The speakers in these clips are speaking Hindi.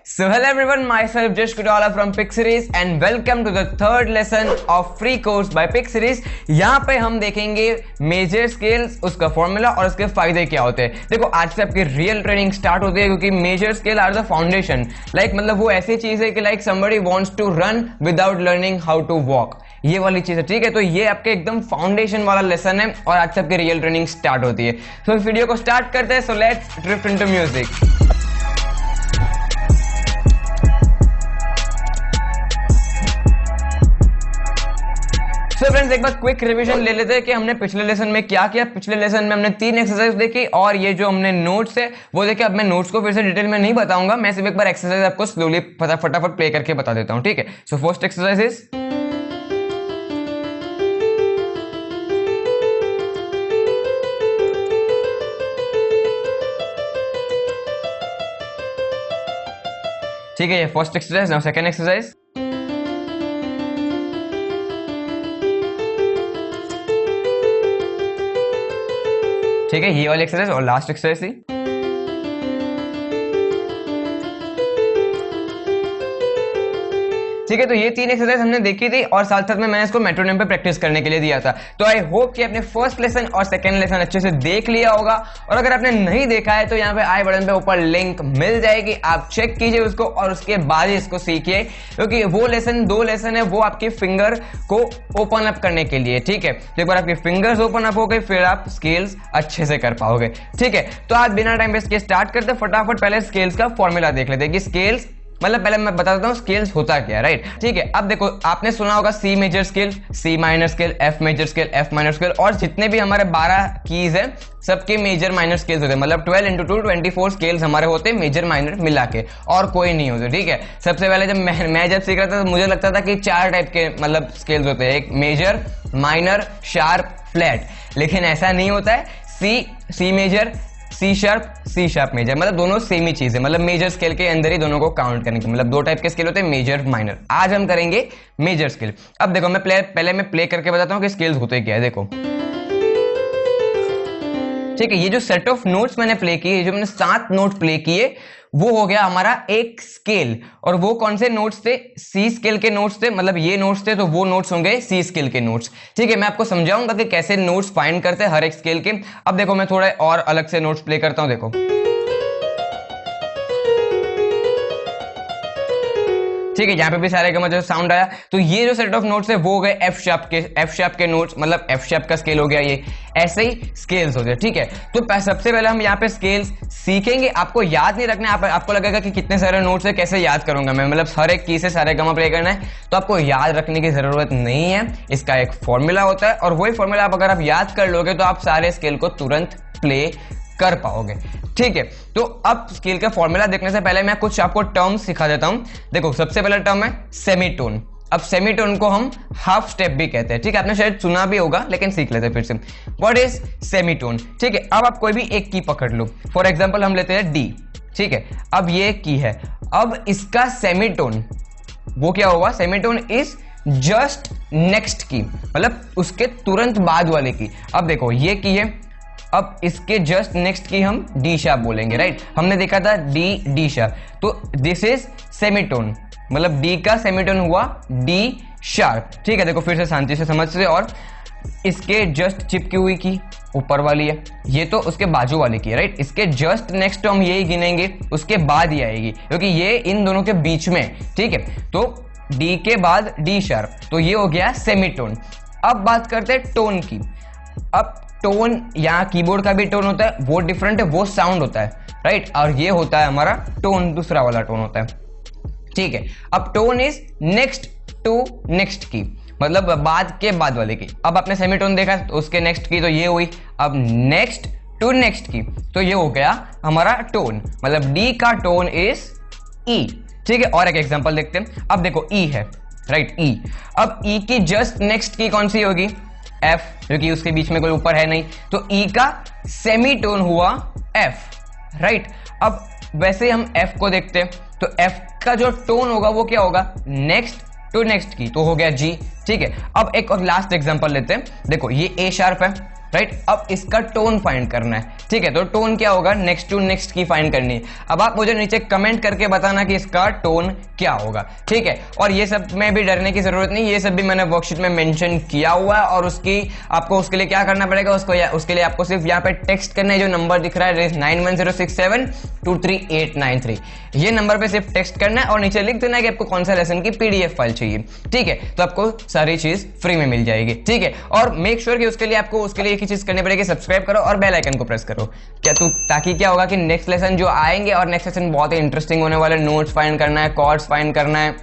So hello everyone, myself Jash Kudala from Pick Series and welcome to the third lesson of free course by Pick Series। यहाँ पे हम देखेंगे मेजर स्केल्स, उसका फॉर्मूला और उसके फायदे क्या होते हैं। देखो आज से आपकी रियल ट्रेनिंग स्टार्ट होती है क्योंकि major scale are the foundation. मतलब वो ऐसी चीज है कि somebody wants to run without learning how to walk, ये वाली चीज है। ठीक है, तो ये आपके एकदम फाउंडेशन वाला लेसन है और आज से आपकी रियल ट्रेनिंग स्टार्ट होती है। तो इस वीडियो को स्टार्ट करते हैं। So let's drift into music. तो फ्रेंड्स एक बार क्विक रिवीजन ले लेते हैं कि हमने पिछले लेसन में क्या किया। पिछले लेसन में हमने 3 एक्सरसाइज देखी और ये जो हमने नोट्स है वो देखे। अब मैं नोट्स को फिर से डिटेल में नहीं बताऊंगा, मैं सिर्फ एक बार एक्सरसाइज आपको स्लोली फटाफट प्ले करके बता देता हूं। ठीक है, सो फर्स्ट एक्सरसाइज इज ठीक है, ये first exercise. Now second exercise. ठीक है, ये वाली एक्सरसाइज और लास्ट एक्सरसाइज थी। ठीक है, तो ये 3 एक्सरसाइज हमने देखी थी और साथ साथ में मैंने इसको मेट्रोनोम पे प्रैक्टिस करने के लिए दिया था। तो आई होप कि आपने फर्स्ट लेसन और सेकंड लेसन अच्छे से देख लिया होगा और अगर आपने नहीं देखा है तो यहाँ पे आई बटन पे ऊपर लिंक मिल जाएगी, आप चेक कीजिए उसको और उसके बाद ही इसको सीखिए क्योंकि वो लेसन 2 लेसन है वो आपकी फिंगर को ओपन अप करने के लिए। ठीक है, तो एक बार आपकी फिंगर्स ओपन अप हो गए फिर आप स्केल्स अच्छे से कर पाओगे। ठीक है, तो आज बिना टाइम वेस्ट के स्टार्ट करते फटाफट पहले स्केल्स का फॉर्मूला देख लेते हैं कि स्केल्स पहले मैं बता देता हूँ स्केल्स होता क्या है। राइट, ठीक है। अब देखो आपने सुना होगा C major scale, C minor scale, F major scale, F minor scale और जितने भी हमारे 12 कीज है सबके मेजर माइनर स्केल्स होते हैं। 12 into 2 24 स्केल्स हमारे होते हैं मेजर माइनर मिला के और कोई नहीं होते। ठीक है, सबसे पहले जब मैं जब सीख रहा था तो मुझे लगता था कि 4 टाइप के स्केल्स होते हैं, एक मेजर, माइनर, शार्प, फ्लैट, लेकिन ऐसा नहीं होता है। C major, C sharp major दोनों सेम ही चीज है। मेजर स्केल के अंदर ही दोनों को काउंट करने के 2 टाइप के स्केल होते हैं, मेजर माइनर। आज हम करेंगे मेजर स्केल। अब देखो मैं पहले मैं प्ले करके बताता हूं कि स्केल्स होते क्या है। देखो ठीक है, ये जो सेट ऑफ नोट्स मैंने प्ले किए, जो मैंने 7 नोट प्ले किए वो हो गया हमारा एक स्केल। और वो कौन से नोट्स थे? सी स्केल के नोट्स थे, ये नोट्स थे तो वो नोट्स होंगे सी स्केल के नोट्स। ठीक है, मैं आपको समझाऊंगा कि कैसे नोट्स फाइंड करते हैं हर एक स्केल के। अब देखो मैं थोड़ा और अलग से नोट्स प्ले करता हूं। देखो ठीक है, यहाँ पे भी सारे का जो साउंड आया। तो ये जो सेट ऑफ नोट्स है वो हो गए एफ शार्प के नोट्स, एफ शार्प का स्केल हो गया ये। ऐसे ही स्केल्स हो गए। ठीक है, तो सबसे पहले हम यहाँ पे स्केल्स सीखेंगे। आपको याद नहीं रखना है, आपको लगेगा कि कितने सारे नोट्स है कैसे याद करूंगा मैं, हर एक की से सारे गमा प्ले करना है, तो आपको याद रखने की जरूरत नहीं है। इसका एक फॉर्मूला होता है और वही फॉर्मूला अगर आप याद कर लोगे तो आप सारे स्केल को तुरंत प्ले कर पाओगे। ठीक है, तो अब स्केल का फॉर्मूला देखने से पहले मैं कुछ आपको टर्म्स सिखा देता हूं। देखो सबसे पहला टर्म है सेमीटोन। अब सेमीटोन को हम हाफ स्टेप भी कहते हैं। ठीक है, आपने शायद सुना भी होगा लेकिन सीख लेते हैं फिर से। What is semitone? ठीक है, अब आप कोई भी एक की पकड़ लो। फॉर एग्जांपल हम लेते हैं डी। ठीक है, अब ये की है, अब इसका सेमीटोन वो क्या होगा? सेमीटोन इज जस्ट नेक्स्ट की, उसके तुरंत बाद वाले की। अब देखो ये की है, अब इसके जस्ट नेक्स्ट की हम डी शार्प बोलेंगे। राइट, हमने देखा था डी शार्प, तो दिस इज सेमीटोन, डी का सेमीटोन हुआ डी शार्प। ठीक है, देखो फिर से शांति से समझ से। और इसके जस्ट चिपकी हुई की ऊपर वाली है, ये तो उसके बाजू वाली की है। राइट, इसके जस्ट नेक्स्ट हम यही गिनेंगे, उसके बाद ही आएगी क्योंकि ये इन दोनों के बीच में। ठीक है, तो डी के बाद डी शार्प, तो ये हो गया सेमीटोन। अब बात करते हैं टोन की। अब टोन, यहाँ कीबोर्ड का भी टोन होता है, वो डिफरेंट है, वो साउंड होता है। राइट, और ये होता है हमारा टोन, दूसरा वाला टोन होता है। ठीक है, अब tone is next to next की, बाद के बाद वाले की। अब आपने सेमीटोन देखा तो उसके नेक्स्ट की तो ये हुई, अब नेक्स्ट टू नेक्स्ट की तो ये हो गया हमारा टोन, डी का टोन इज ई। ठीक है, और एक एग्जांपल देखते हैं। अब देखो ई है, राइट, ई। अब ई की जस्ट नेक्स्ट की कौन सी होगी? एफ, क्योंकि उसके बीच में कोई ऊपर है नहीं, तो ई का सेमीटोन हुआ एफ। राइट, अब वैसे हम एफ को देखते हैं तो एफ का जो टोन होगा वो क्या होगा? नेक्स्ट टू नेक्स्ट की, तो हो गया जी। ठीक है, अब एक और लास्ट एग्जांपल लेते हैं। देखो ये ए शार्प है, राइट। अब इसका टोन फाइंड करना है, ठीक है। तो टोन क्या होगा, नेक्स्ट टू नेक्स्ट की फाइंड करनी है। अब आप मुझे नीचे कमेंट करके बताना कि इसका टोन क्या होगा, ठीक है। और ये सब में भी डरने की जरूरत नहीं, ये सब भी मैंने वर्कशीट में मेंशन किया हुआ है। और उसकी आपको उसके लिए क्या करना पड़ेगा, उसके लिए आपको सिर्फ यहाँ पे टेक्स्ट करना है, जो नंबर दिख रहा है 9106723893, ये नंबर पे सिर्फ टेक्स्ट करना है और नीचे लिख देना है कि आपको कौन सा लेसन की पीडीएफ फाइल चाहिए, ठीक है। तो आपको सारी चीज फ्री में मिल जाएगी, ठीक है। और मेक श्योर कि उसके लिए एक ही चीज करनी पड़ेगी, सब्सक्राइब करो और बेल आइकन को प्रेस करो, ताकि क्या होगा कि नेक्स्ट लेसन जो आएंगे, और नेक्स्ट लेसन बहुत ही इंटरेस्टिंग होने वाले, नोट्स फाइंड करना है, कॉर्ड्स फाइंड करना है,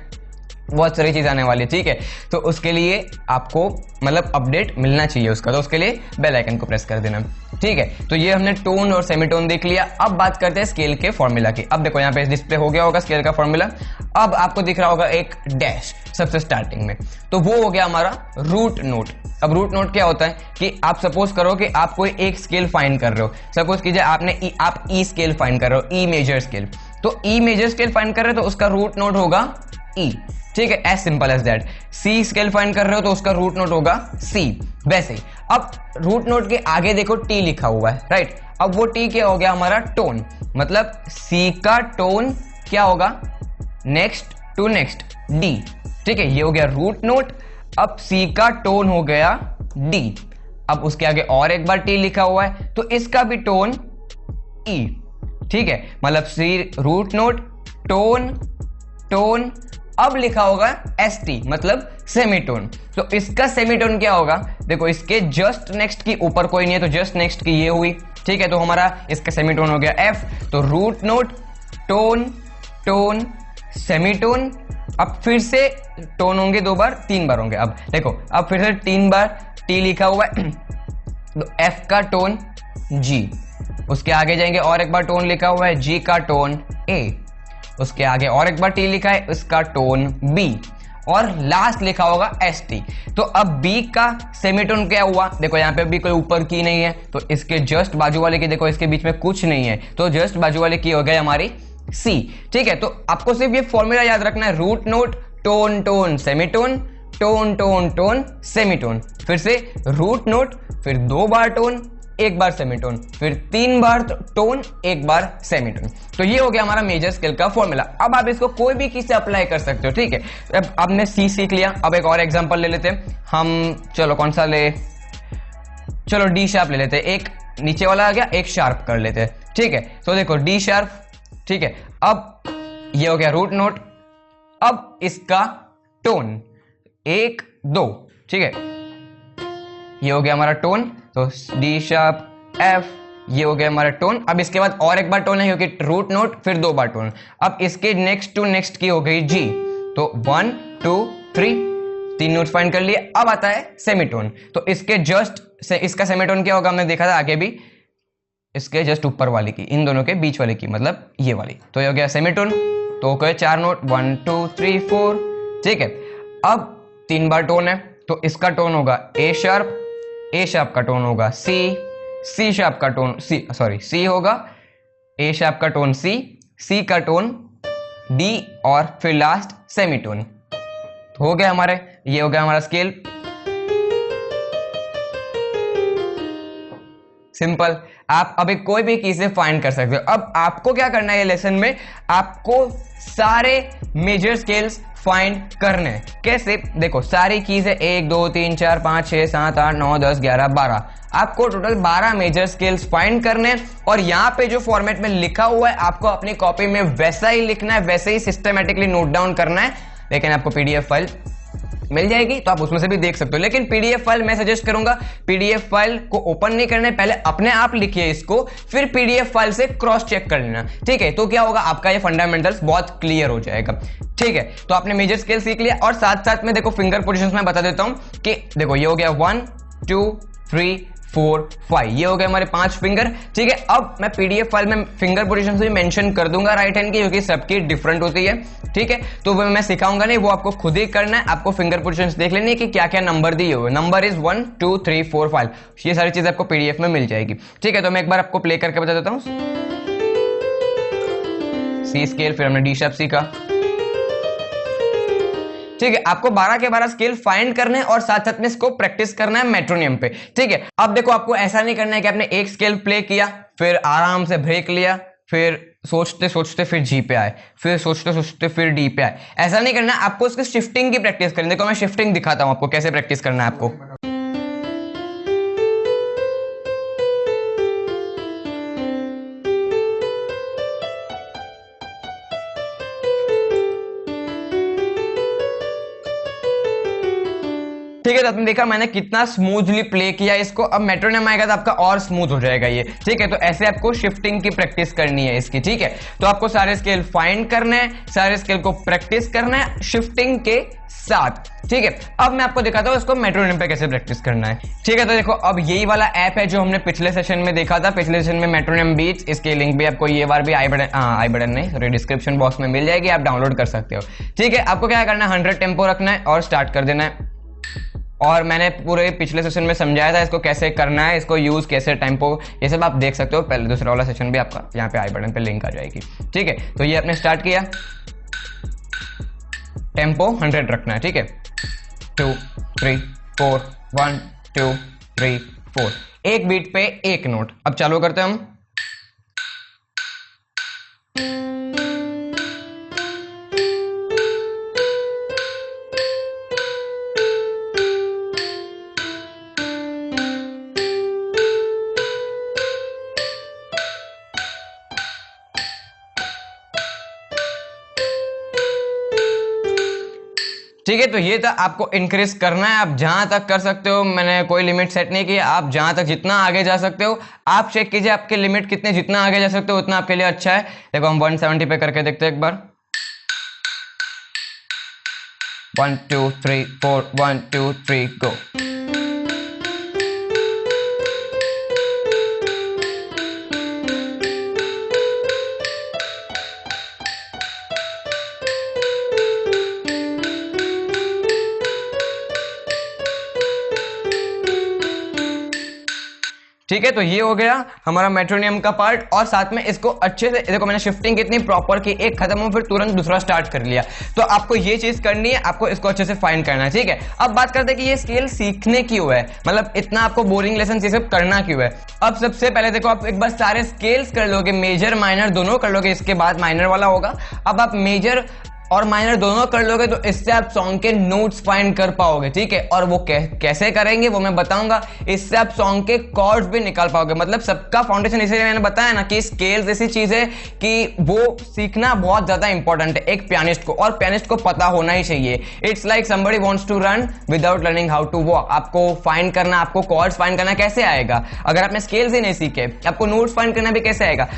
बहुत सारी चीज आने वाली है, ठीक है। तो उसके लिए आपको मतलब अपडेट मिलना चाहिए उसका, तो उसके लिए बेल आइकन को प्रेस कर देना, ठीक है। तो ये हमने टोन और सेमीटोन देख लिया। अब बात करते हैं स्केल के फॉर्मूला की। अब देखो यहाँ पे डिस्प्ले हो गया होगा स्केल का फॉर्मूला। अब आपको दिख रहा होगा एक डैश सबसे स्टार्टिंग में, तो वो हो गया हमारा रूट नोट। अब रूट नोट क्या होता है कि आप सपोज करो कि आप कोई एक स्केल फाइंड कर रहे हो, सपोज कीजिए आप ई स्केल फाइंड कर रहे हो, ई मेजर स्केल। तो ई मेजर स्केल फाइंड कर रहे हो तो उसका रूट नोट होगा ई, ठीक है, as simple as that. C scale find कर रहे हो तो उसका रूट नोट होगा सी, वैसे ही। अब रूट नोट के आगे देखो टी लिखा हुआ है, राइट। अब वो टी क्या हो गया हमारा, टोन। मतलब सी का टोन क्या होगा, नेक्स्ट टू नेक्स्ट डी, ठीक है, ये हो गया रूट नोट। अब सी का टोन हो गया डी, अब उसके आगे और एक बार टी लिखा हुआ है तो इसका भी टोन ई, ठीक है। मतलब सी रूट नोट टोन टोन, अब लिखा होगा एस टी मतलब सेमीटोन। तो इसका सेमीटोन क्या होगा, देखो इसके जस्ट नेक्स्ट की ऊपर कोई नहीं है तो जस्ट नेक्स्ट की ये हुई, ठीक है। तो हमारा इसका सेमीटोन हो गया एफ। तो root note tone tone semitone, अब फिर से टोन होंगे 2 बार 3 बार होंगे। अब देखो अब फिर से 3 बार टी लिखा हुआ है तो एफ का टोन जी, उसके आगे जाएंगे और एक बार टोन लिखा हुआ है जी का टोन ए, उसके आगे और एक बार टी लिखा है इसका टोन बी, और लास्ट लिखा होगा एस टी। तो अब बी का सेमीटोन क्या हुआ, देखो यहाँ पे भी कोई ऊपर की नहीं है तो इसके जस्ट बाजू वाले की, देखो इसके बीच में कुछ नहीं है तो जस्ट बाजू वाले की हो गई हमारी सी, ठीक है। तो आपको सिर्फ ये फॉर्मूला याद रखना है, root note tone tone semitone tone tone tone semitone, फिर से रूट नोट, फिर 2 बार टोन 1 बार सेमीटोन, फिर 3 बार टोन 1 बार सेमीटोन। तो ये हो गया हमारा मेजर स्केल का फॉर्मूला। अब आप इसको कोई भी की से अप्लाई कर सकते हो, ठीक है। अब आपने सी सीख लिया, अब एक और एग्जांपल ले लेते हैं हम, चलो कौन सा ले, चलो डी शार्प ले लेते हैं। एक नीचे वाला आ गया, एक शार्प कर लेते हैं, ठीक है। तो देखो डी शार्प, ठीक है। अब ये हो गया रूट नोट, अब इसका टोन 1 2, ठीक है, ये हो गया हमारा टोन। तो डी शार्प एफ, ये हो गया हमारा टोन। अब इसके बाद और एक बार टोन है क्योंकि रूट नोट फिर 2 बार टोन। अब इसके नेक्स्ट टू नेक्स्ट की हो गई जी, तो 1 2 3 3 नोट्स फाइंड कर लिए। अब आता है सेमीटोन, तो इसके जस्ट से इसका सेमीटोन क्या होगा, हमने देखा था आगे भी, इसके जस्ट ऊपर वाली की, इन दोनों के बीच वाली की, मतलब ये वाली। तो ये हो गया सेमीटोन। तो हो गए 4 नोट 1 2 3 4, ठीक है। अब 3 बार टोन है तो इसका टोन होगा ए शार्प, ए शार्प का टोन होगा सी, सी शार्प का टोन सी होगा, ए शार्प का टोन सी, सी का टोन डी, और फिर लास्ट सेमीटोन। तो हो गया हमारे, ये हो गया हमारा स्केल, सिंपल। आप अभी कोई भी की से फाइंड कर सकते हो। अब आपको क्या करना है, ये लेसन में आपको सारे मेजर स्केल्स फाइंड करने हैं। कैसे, देखो सारी कीज है 1 2 3 4 5 6 7 8 9 10 11 12, आपको टोटल 12 मेजर स्केल्स फाइंड करने हैं। और यहाँ पे जो फॉर्मेट में लिखा हुआ है आपको अपनी कॉपी में वैसा ही लिखना है, वैसे ही सिस्टमेटिकली नोट डाउन करना है। लेकिन आपको पीडीएफ फाइल मिल जाएगी तो आप उसमें से भी देख सकते हो। लेकिन पीडीएफ फाइल मैं सजेस्ट करूंगा, पीडीएफ फाइल को ओपन नहीं करना है, पहले अपने आप लिखिए इसको, फिर पीडीएफ फाइल से क्रॉस चेक कर लेना, ठीक है। तो क्या होगा, आपका ये फंडामेंटल्स बहुत क्लियर हो जाएगा, ठीक है। तो आपने मेजर स्केल सीख लिया, और साथ साथ में देखो फिंगर पोजीशंस में बता देता हूं कि देखो ये हो गया 1 2 3 4 5, ये हो गए हमारे 5 फिंगर, ठीक है। अब मैं पीडीएफ फाइल में फिंगर पोजीशन भी मेंशन कर दूंगा राइट हैंड की, क्योंकि सबकी डिफरेंट होती है, ठीक है। तो वो मैं सिखाऊंगा नहीं, वो आपको खुद ही करना है। आपको फिंगर पोजीशंस देख लेनी है कि क्या क्या नंबर दिए हुए, नंबर इज 1 2 3 4 5, ये सारी चीज आपको पीडीएफ में मिल जाएगी, ठीक है। तो मैं एक बार आपको प्ले करके बता देता हूं। सी स्केल, फिर हमने डी शार्प सीखा, ठीक है, आपको 12 के 12 स्केल फाइंड करने हैं और साथ साथ में इसको प्रैक्टिस करना है मेट्रोनियम पे। ठीक है, अब देखो आपको ऐसा नहीं करना है कि आपने एक स्केल प्ले किया, फिर आराम से ब्रेक लिया, फिर सोचते सोचते फिर जी पे आए, फिर सोचते सोचते फिर डी पे आए। ऐसा नहीं करना, आपको उसकी शिफ्टिंग की प्रैक्टिस करनी है। देखो मैं शिफ्टिंग दिखाता हूं आपको कैसे प्रैक्टिस करना है आपको। ठीक है, तो आपने देखा मैंने कितना स्मूथली प्ले किया इसको। अब मेट्रोनोम आएगा तो आपका और स्मूथ हो जाएगा ये। ठीक है, तो ऐसे आपको शिफ्टिंग की प्रैक्टिस करनी है इसकी। ठीक है, तो आपको सारे स्केल फाइंड करने हैं, सारे स्केल को प्रैक्टिस करना है शिफ्टिंग के साथ। ठीक है, अब मैं आपको दिखाता हूं इसको मेट्रोनोम पे कैसे प्रैक्टिस करना है। ठीक है, तो देखो अब यही वाला ऐप है जो हमने पिछले सेशन में देखा था। पिछले सेशन में मेट्रोनोम बीट्स, इसकी लिंक भी आपको ये बार भी आई बटन नहीं सॉरी डिस्क्रिप्शन बॉक्स में मिल जाएगी, आप डाउनलोड कर सकते हो। ठीक है, आपको क्या करना है, 100 टेम्पो रखना है और स्टार्ट कर देना है। और मैंने पूरे पिछले सेशन में समझाया था इसको कैसे करना है, इसको यूज कैसे टेम्पो, ये सब आप देख सकते हो। पहले दूसरा वाला सेशन भी आपका यहाँ पे आई बटन पे लिंक आ जाएगी। ठीक है, तो ये आपने स्टार्ट किया, टेम्पो 100 रखना है। ठीक है, 2 3 4 1 2 3 4, एक बीट पे एक नोट। अब चालू करते हैं हम। ठीक है, तो ये था, आपको इंक्रीज करना है, आप जहां तक कर सकते हो। मैंने कोई लिमिट सेट नहीं की, आप जहां तक जितना आगे जा सकते हो आप चेक कीजिए आपके लिमिट कितने, जितना आगे जा सकते हो उतना आपके लिए अच्छा है। देखो हम 170 पे करके देखते हैं एक बार। 1 2 3 4 1 2 3 गो। ठीक है, तो ये हो गया हमारा मेट्रोनियम का पार्ट। और साथ में इसको अच्छे से देखो, मैंने शिफ्टिंग कितनी प्रॉपर की, एक खत्म हो फिर तुरंत दूसरा स्टार्ट कर लिया। तो आपको ये चीज करनी है, आपको इसको अच्छे से फाइंड करना है। ठीक है, अब बात करते हैं कि ये स्केल सीखने क्यों है, मतलब इतना आपको बोरिंग लेसन ये सब करना क्यों है। अब सबसे पहले देखो, आप एक बार सारे स्केल्स कर लोगे, मेजर माइनर दोनों कर लोगे, इसके बाद माइनर वाला होगा। अब आप मेजर और माइनर दोनों कर लोगे तो इससे आप सॉन्ग के नोट्स फाइंड कर पाओगे। ठीक है, और वो कैसे करेंगे वो मैं बताऊंगा। इससे आप सॉन्ग के कॉर्ड्स भी निकाल पाओगे। मतलब सबका फाउंडेशन, इसीलिए मैंने बताया ना कि स्केल्स ऐसी चीज है कि वो सीखना बहुत ज्यादा इंपॉर्टेंट है एक पियानिस्ट को, और पियानिस्ट को पता होना ही चाहिए। It's like somebody wants to run without learning how to walk. आपको फाइंड करना, आपको कॉर्ड्स फाइंड करना कैसे आएगा अगर आपने स्केल्स ही नहीं सीखे? आपको नोट्स फाइंड करना भी कैसे आएगा?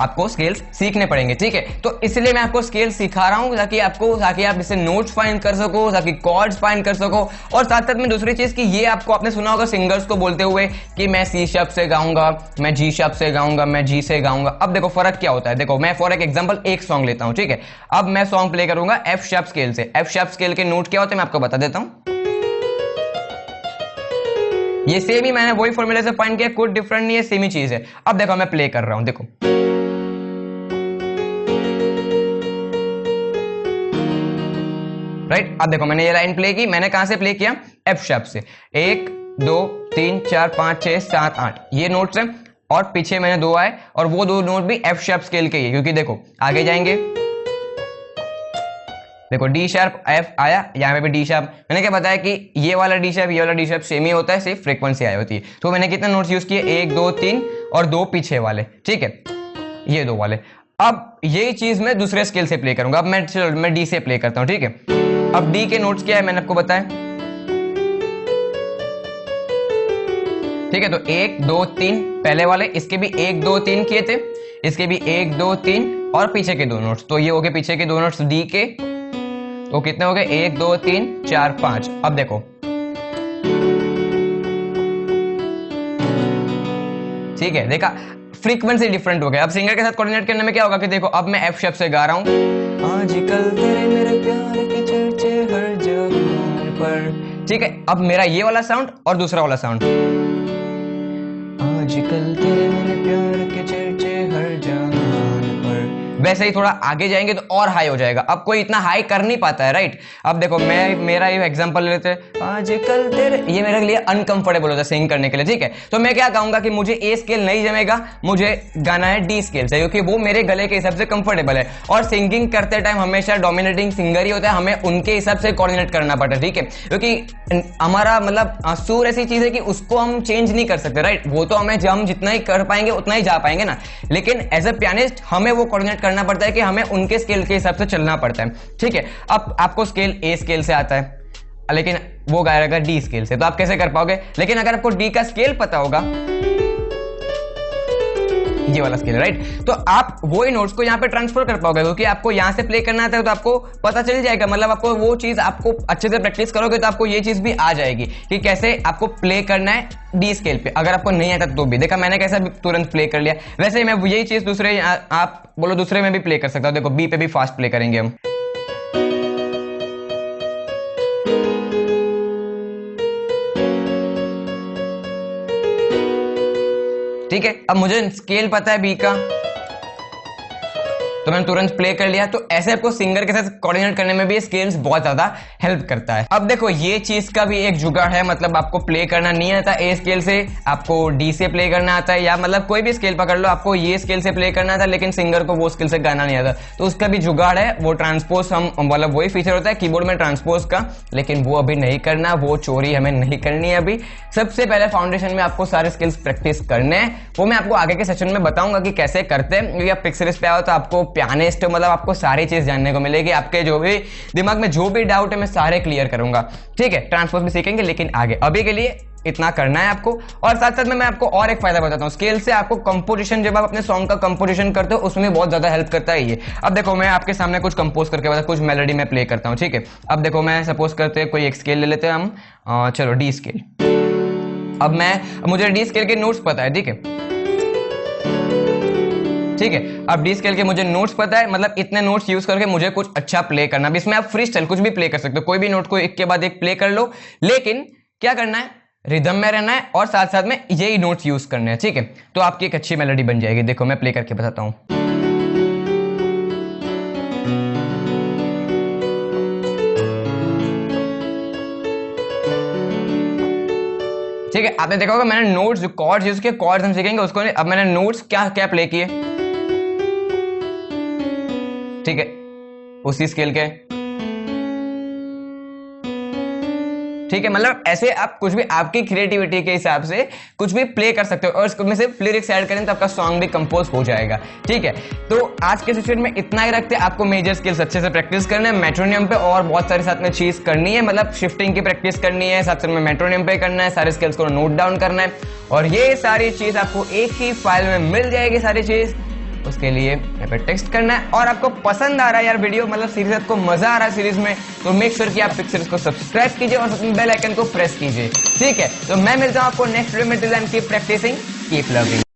आपको स्केल्स सीखने पड़ेंगे। ठीक है, तो इसलिए मैं आपको स्केल्स सिखा रहा हूं ताकि आप इससे नोट्स फाइंड कर सको, ताकि कॉर्ड्स फाइंड कर सको। और साथ साथ में दूसरी चीज कि ये आपको, आपने सुना होगा सिंगर्स को बोलते हुए कि मैं सी शार्प से गाऊंगा, मैं जी शार्प से गाऊंगा, मैं जी से गाऊंगा। अब देखो फर्क क्या होता है। देखो मैं फॉर एग्जांपल एक सॉन्ग लेता हूं। ठीक है, अब मैं सॉन्ग प्ले करूंगा एफ शार्प स्केल से। एफ शार्प स्केल के नोट क्या होते हैं मैं आपको बता देता हूं। ये सेम ही मैंने वही फॉर्मूले से फाइंड किया, कुछ डिफरेंट नहीं है, सेम ही चीज है। अब देखो मैं प्ले कर रहा हूं, देखो राइट। अब देखो मैंने ये लाइन प्ले की, मैंने कहां से प्ले किया? एफ शार्प से। 1 2 3 4 5 6 7 8 ये नोट्स हैं, और पीछे मैंने 2 आए, और वो 2 नोट भी एफ शार्प स्केल के ही है। क्योंकि देखो आगे जाएंगे, देखो डी शार्प एफ आया, यहाँ पे भी डी शार्प। मैंने क्या बताया कि ये वाला डी शार्प, ये वाला डी शार्प सेम ही होता है, सिर्फ फ्रीक्वेंसी आई होती है। तो मैंने कितने नोट्स यूज किए? 1 2 3 और 2 पीछे वाले। ठीक है, ये 2 वाले। अब यही चीज मैं दूसरे स्केल से प्ले करूंगा। अब मैं डी से प्ले करता हूं। ठीक है, अब डी के नोट्स क्या है मैंने आपको बताया। ठीक है, तो 1 2 3 पहले वाले, इसके भी 1 2 3 किए थे, इसके भी 1 2 3 और पीछे के 2 नोट्स। तो ये हो गए पीछे के 2 नोट्स डी के। तो कितने हो गए? 1 2 3 4 5। अब देखो ठीक है, देखा फ्रीक्वेंसी डिफरेंट हो गया। अब सिंगर के साथ कोऑर्डिनेट करने में क्या होगा कि देखो अब मैं एफ शार्प से गा रहा हूं, आजकल तेरे मेरे प्यार के चर्चे हर जगह पर। ठीक है, अब मेरा ये वाला साउंड और दूसरा वाला साउंड, आजकल तेरे मेरे प्यार के चर्चे हर जगह पर। वैसे ही थोड़ा आगे जाएंगे तो और हाई हो जाएगा। अब कोई इतना हाई कर नहीं पाता है, राइट। अब देखो मेरा ये एग्जांपल लेते हैं, आजकल तेरे, ये मेरे लिए अनकंफर्टेबल होता है सिंग करने के लिए, ठीक है। तो मैं क्या कहूंगा कि मुझे ए स्केल नहीं जमेगा, मुझे गाना है डी स्केल से, क्योंकि वो मेरे गले के हिसाब से कंफर्टेबल है। और सिंगिंग करते टाइम हमेशा डोमिनेटिंग सिंगर ही होता है, हमें उनके हिसाब से कोऑर्डिनेट करना पड़ता है, ठीक है। क्योंकि हमारा मतलब सुर ऐसी चीज है कि उसको हम चेंज नहीं कर सकते, राइट। वो तो हम जितना ही कर पाएंगे उतना ही जा पाएंगे ना, लेकिन एज अ पियानिस्ट हमें वो कोऑर्डिनेट करना पड़ता है कि हमें उनके स्केल के हिसाब से चलना पड़ता है, ठीक है। अब आपको स्केल ए स्केल से आता है, लेकिन वो गाएगा डी स्केल से, तो आप कैसे कर पाओगे। लेकिन अगर आपको डी का स्केल पता होगा, ये वाला स्केल है, राइट, तो आप वो ही नोट्स को यहाँ पे ट्रांसफर कर पाओगे, क्योंकि आपको यहाँ से प्ले करना आता है तो आपको पता चल जाएगा। मतलब आपको वो चीज, आपको अच्छे से प्रैक्टिस करोगे तो आपको ये चीज भी आ जाएगी कि कैसे आपको प्ले करना है डी स्केल पे। अगर आपको नहीं आता तो भी देखा मैंने कैसा तुरंत प्ले कर लिया। वैसे ही मैं यही चीज दूसरे, आप बोलो दूसरे में भी प्ले कर सकता हूँ। देखो बी पे भी फास्ट प्ले करेंगे हम, ठीक है। अब मुझे स्केल पता है बी का, तो मैंने तुरंत प्ले कर लिया। तो ऐसे आपको सिंगर के साथ कोऑर्डिनेट करने में भी स्केल्स बहुत ज्यादा हेल्प करता है। अब देखो ये चीज का भी एक जुगाड़ है, मतलब आपको प्ले करना नहीं आता ए स्केल से, आपको डी से प्ले करना आता है, या मतलब कोई भी स्केल पकड़ लो, आपको ये स्केल से प्ले करना था लेकिन सिंगर को वो स्केल से गाना नहीं आता, तो उसका भी जुगाड़ है। वो ट्रांसपोज, हम मतलब वही फीचर होता है कीबोर्ड में ट्रांसपोज का, लेकिन वो अभी नहीं करना, वो चोरी हमें नहीं करनी है अभी। सबसे पहले फाउंडेशन में आपको सारे स्किल्स प्रैक्टिस करने हैं, वो मैं आपको आगे के सेशन में बताऊंगा कि कैसे करते हैं। क्योंकि आप पिक्सेलिस्ट पे आओ तो आपको पियानिस्ट, मतलब आपको सारी चीज जानने को मिलेगी, आपके जो भी दिमाग में जो भी डाउट है मैं सारे क्लियर करूंगा, ठीक है। ट्रांसपोज भी सीखेंगे, लेकिन आगे, अभी के लिए इतना करना है आपको। और साथ साथ में मैं आपको और एक फायदा बताता हूँ, स्केल से आपको कंपोजिशन, जब आप अपने सॉन्ग का कंपोजिशन करते हो उसमें बहुत ज्यादा हेल्प करता है ये। अब देखो मैं आपके सामने कुछ कंपोज करके बता, कुछ मेलोडी में प्ले करता हूँ, ठीक है। अब देखो मैं सपोज करते हैं कोई एक स्केल ले लेते हैं हम, चलो डी स्केल। अब मुझे डी स्केल के नोट्स पता है, ठीक है, ठीक है। अब डी स्केल के मुझे नोट्स पता है, मतलब इतने नोट्स यूज करके मुझे कुछ अच्छा प्ले करना। अब इसमें आप फ्री स्टाइल कुछ भी प्ले कर सकते हो, कोई भी नोट को एक के बाद एक प्ले कर लो, लेकिन क्या करना है, रिदम में रहना है और साथ साथ में यही नोट्स यूज करने हैं, ठीक है। तो आपकी एक अच्छी मेलोडी बन जाएगी। देखो मैं प्ले करके बताता हूं, ठीक है। आपने देखा होगा मैंने नोट्स, जो कॉर्ड्स यूज किए, कॉर्ड्स हम सीखेंगे उसको। अब मैंने नोट्स क्या क्या प्ले किए, ठीक है, उसी स्केल के, ठीक है। मतलब ऐसे आप कुछ भी आपकी क्रिएटिविटी के हिसाब से कुछ भी प्ले कर सकते हो, और इसमें से लिरिक्स ऐड करें तो आपका सॉन्ग भी कंपोज हो जाएगा, ठीक है। तो आज के सेशन में इतना ही रखते हैं। आपको मेजर स्किल्स अच्छे से प्रैक्टिस करना है मेट्रोनियम पे, और बहुत सारे साथ में चीज करनी है, मतलब शिफ्टिंग की प्रैक्टिस करनी है, साथ साथ में मेट्रोनियम पे करना है, सारे स्किल्स को नोट डाउन करना है, और ये सारी चीज आपको एक ही फाइल में मिल जाएगी सारी चीज। उसके लिए यहाँ पे टेक्स्ट करना है। और आपको पसंद आ रहा है यार वीडियो, मतलब सीरीज, आपको मजा आ रहा है सीरीज में, तो मेक श्योर कि आप पिक्चर्स को सब्सक्राइब कीजिए और बेल आइकन को प्रेस कीजिए, ठीक है। तो मैं मिलता हूं आपको नेक्स्ट वीडियो में। Till then keep practising, keep learning.